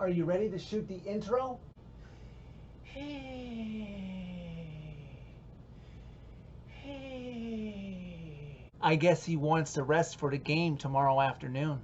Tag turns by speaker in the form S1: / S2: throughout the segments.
S1: Are you ready to shoot the intro? I guess he wants to rest for the game tomorrow afternoon.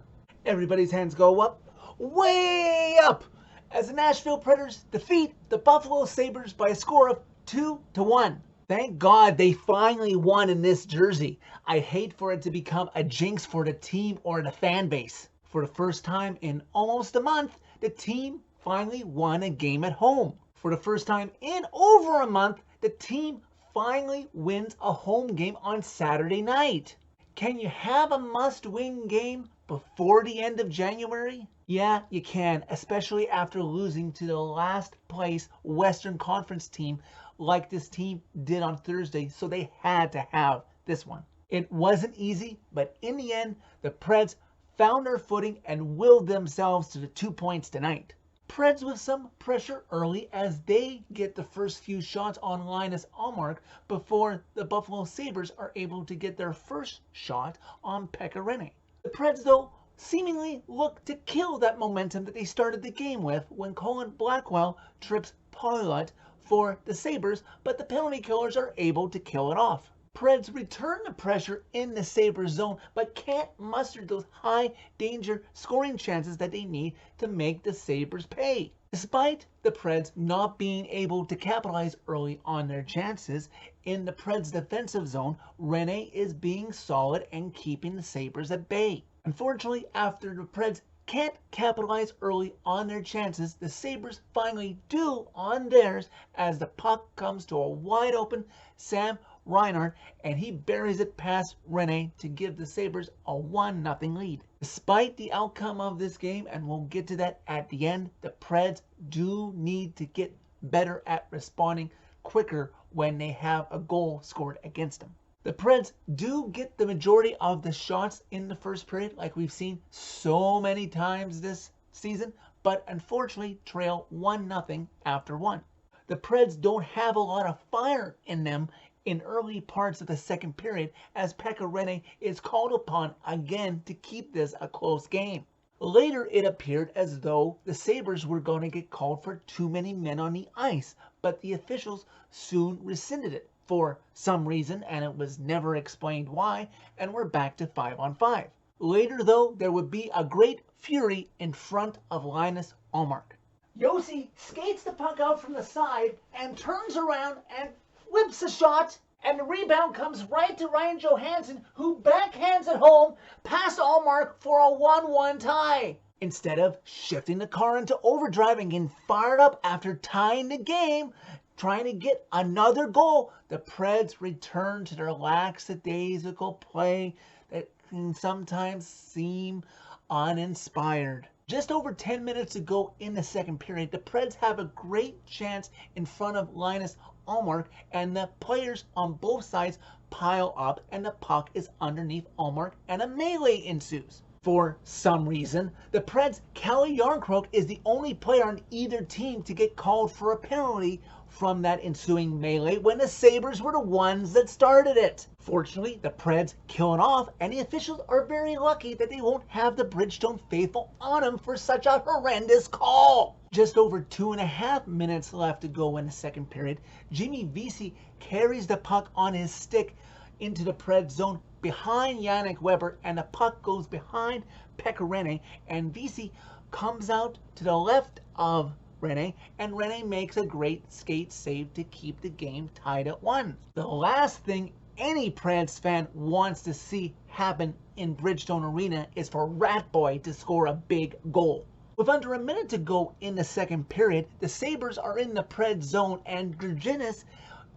S1: Everybody's hands go up, way up, as the Nashville Predators defeat the Buffalo Sabres by a score of 2-1. Thank God they finally won in this jersey. I hate for it to become a jinx for the team or the fan base. For the first time in almost a month, the team finally won a game at home. For the first time in over a month, the team finally wins a home game on Saturday night. Can you have a must-win game before the end of January? Yeah, you can, especially after losing to the last place Western Conference team like this team did on Thursday, so they had to have this one. It wasn't easy, but in the end, the Preds found their footing and willed themselves to the 2 points tonight. Preds with some pressure early as they get the first few shots on Linus Ullmark before the Buffalo Sabres are able to get their first shot on Pekka Rinne. The Preds, though, seemingly look to kill that momentum that they started the game with when Colin Blackwell trips Poilot for the Sabres, but the penalty killers are able to kill it off. Preds return the pressure in the Sabres zone, but can't muster those high danger scoring chances that they need to make the Sabres pay. Despite the Preds not being able to capitalize early on their chances, in the Preds defensive zone, Rinne is being solid and keeping the Sabres at bay. Unfortunately, after the Preds can't capitalize early on their chances, the Sabres finally do on theirs as the puck comes to a wide open Sam Reinhart and he buries it past Rinne to give the Sabres a 1-0 lead. Despite the outcome of this game, and we'll get to that at the end, the Preds do need to get better at responding quicker when they have a goal scored against them. The Preds do get the majority of the shots in the first period, like we've seen so many times this season, but unfortunately trail 1-0 after one. The Preds don't have a lot of fire in them in early parts of the second period as Pekka Rinne is called upon again to keep this a close game. Later, it appeared as though the Sabres were going to get called for too many men on the ice, but the officials soon rescinded it for some reason, and it was never explained why, and we're back to 5-on-5. Later, though, there would be a great fury in front of Linus Ullmark. Josi skates the puck out from the side and turns around and whips a shot, and the rebound comes right to Ryan Johansson, who backhands it home past Ullmark for a 1-1 tie. Instead of shifting the car into overdrive and getting fired up after tying the game, trying to get another goal, the Preds return to their lackadaisical play that can sometimes seem uninspired. Just over 10 minutes to go in the second period, the Preds have a great chance in front of Linus Ullmark, and the players on both sides pile up, and the puck is underneath Ullmark, and a melee ensues. For some reason, the Preds' Calle Jarnkrok is the only player on either team to get called for a penalty from that ensuing melee when the Sabres were the ones that started it. Fortunately, the Preds kill it off, and the officials are very lucky that they won't have the Bridgestone faithful on them for such a horrendous call. Just over 2.5 minutes left to go in the second period. Jimmy Vesey carries the puck on his stick into the Preds zone behind Yannick Weber, and the puck goes behind Pekka Rinne, and Vesey comes out to the left of Rinne, and Rinne makes a great skate save to keep the game tied at 1. The last thing any Preds fan wants to see happen in Bridgestone Arena is for Ratboy to score a big goal. With under a minute to go in the second period, the Sabres are in the Preds zone, and Gurginis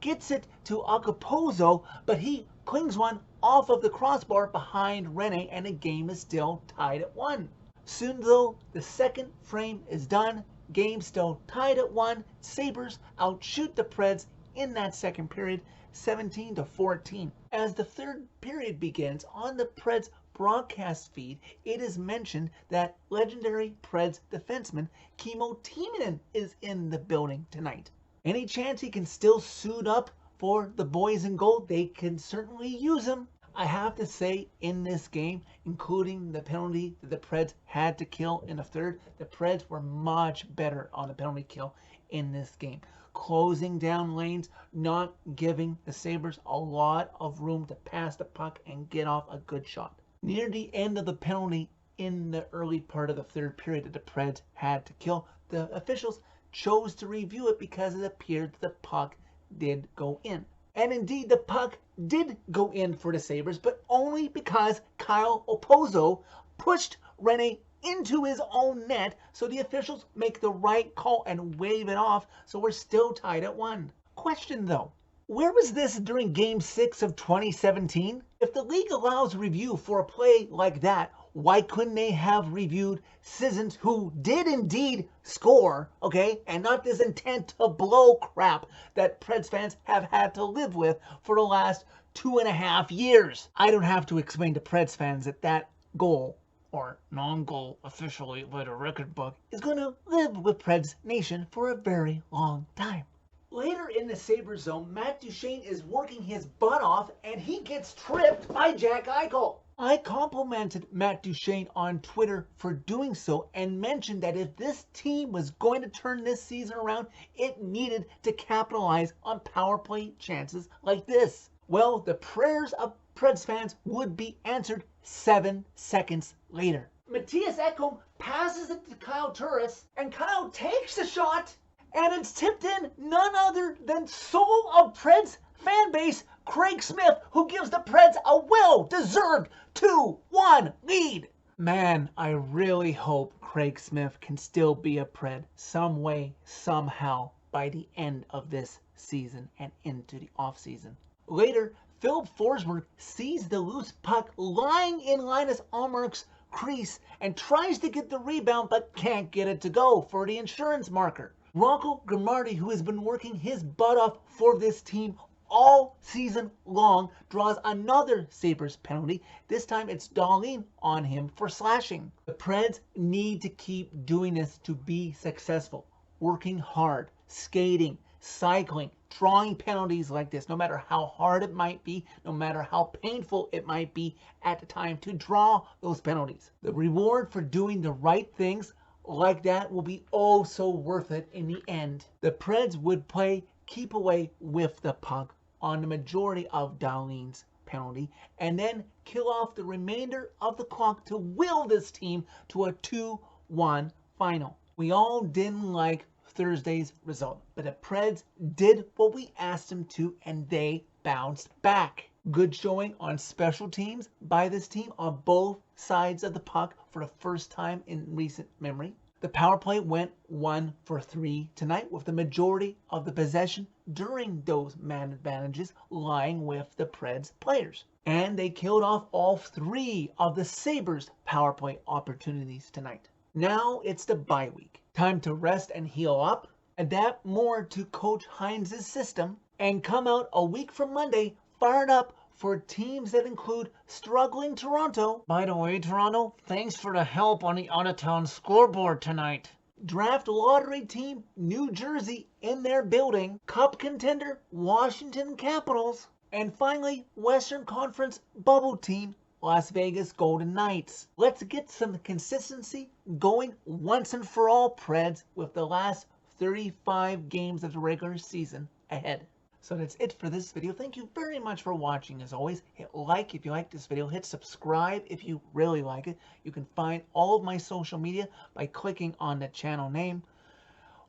S1: gets it to Okposo, but he clings one off of the crossbar behind Rinne, and the game is still tied at 1. Soon, though, the second frame is done. Game still tied at 1. Sabres outshoot the Preds in that second period, 17-14. As the third period begins, on the Preds broadcast feed, it is mentioned that legendary Preds defenseman Kimmo Timonen is in the building tonight. Any chance he can still suit up for the boys in gold, they can certainly use him. I have to say, in this game, including the penalty that the Preds had to kill in the third, the Preds were much better on the penalty kill in this game. Closing down lanes, not giving the Sabres a lot of room to pass the puck and get off a good shot. Near the end of the penalty in the early part of the third period that the Preds had to kill, the officials chose to review it because it appeared that the puck did go in. And indeed, the puck did go in for the Sabres, but only because Kyle Opozo pushed Rene into his own net, so the officials make the right call and wave it off, so we're still tied at 1. Question though, where was this during Game 6 of 2017? If the league allows review for a play like that, why couldn't they have reviewed Sissons, who did indeed score, okay, and not this intent to blow crap that Preds fans have had to live with for the last 2.5 years? I don't have to explain to Preds fans that that goal, or non-goal officially by the record book, is going to live with Preds Nation for a very long time. Later in the Sabres zone, Matt Duchene is working his butt off and he gets tripped by Jack Eichel. I complimented Matt Duchene on Twitter for doing so and mentioned that if this team was going to turn this season around, it needed to capitalize on power play chances like this. Well, the prayers of Preds fans would be answered 7 seconds later. Matthias Ekholm passes it to Kyle Turris, and Kyle takes the shot, and it's tipped in none other than soul of Preds fan base, Craig Smith, who gives the Preds a well-deserved 2-1 lead. Man, I really hope Craig Smith can still be a Pred some way, somehow, by the end of this season and into the offseason. Later, Philip Forsberg sees the loose puck lying in Linus Ullmark's crease and tries to get the rebound but can't get it to go for the insurance marker. Rocco Grimaldi, who has been working his butt off for this team all season long, draws another Sabres penalty. This time it's Dahlin on him for slashing. The Preds need to keep doing this to be successful. Working hard, skating, cycling, drawing penalties like this, no matter how hard it might be, no matter how painful it might be at the time to draw those penalties. The reward for doing the right things like that will be oh so worth it in the end. The Preds would play keep away with the puck on the majority of Dahlin's penalty and then kill off the remainder of the clock to will this team to a 2-1 final. We all didn't like Thursday's result, but the Preds did what we asked them to and they bounced back. Good showing on special teams by this team on both sides of the puck for the first time in recent memory. The power play went 1 for 3 tonight, with the majority of the possession during those man advantages lying with the Preds players. And they killed off all 3 of the Sabres power play opportunities tonight. Now it's the bye week. Time to rest and heal up, adapt more to Coach Hines' system, and come out a week from Monday fired up for teams that include struggling Toronto. By the way, Toronto, thanks for the help on the out-of-town scoreboard tonight. Draft lottery team New Jersey in their building. Cup contender Washington Capitals. And finally, Western Conference bubble team Las Vegas Golden Knights. Let's get some consistency going once and for all, Preds, with the last 35 games of the regular season ahead. So that's it for this video. Thank you very much for watching. As always, hit like if you like this video. Hit subscribe if you really like it. You can find all of my social media by clicking on the channel name.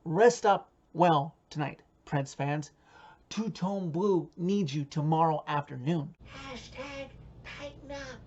S1: Rest up well tonight, Preds fans. Two-Tone Blue needs you tomorrow afternoon. #tighten up.